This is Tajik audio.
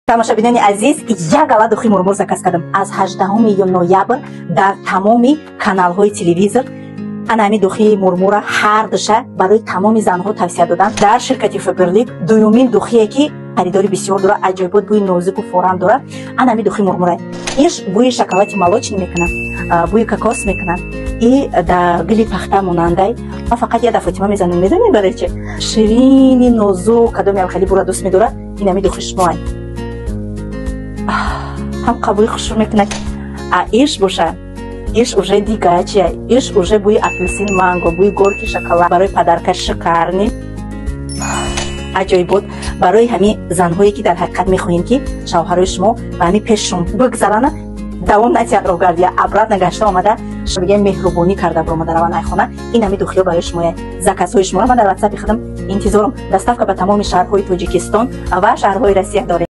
тамошобинони азиз, як ала духи мурмур заказ кардам. Аз 18 ноябр дар тамоми каналҳои телевизор анами духи мурмура ҳар душа барои тамоми занҳо тавсия доданд. Дар ширкати Фаберлик дуюмин духие ки харидори бисёр дора, аҷоибот бӯи нозику форам дора, анами духи мурмура. Иш бӯи шоколати молочный мекунад, бӯи кокос мекунад. И да гили пахта монандай. Ма фақат як дафъа тима мезанем, медонед барои чи? Ширини нозук, кадоми хеле бура дӯст медора, инами духи шумоай. Ҳам қабули хушрӯ мекунад. А иш боша, иш уже дигачия, иш уже бӯи апелсин, манго, бӯи горки шоколад, барои падарка шикарни аҷоибот, барои ҳамин занҳое ки дар ҳақиқат мехоҳем ки шавҳарои шумо ба ҳамин пешшон бигзаранд, давом натиягровгардия, абрат нагашта омада, бигем меҳрубонӣ карда баромада раванд айхона. Ин ҳамин духиё барои шумоя. Заказҳои шуморо ман дар WhatsApp худам интизорам. Доставка ба тамоми шаҳрҳои Тоҷикистон ва шаҳрҳои Россия дорем.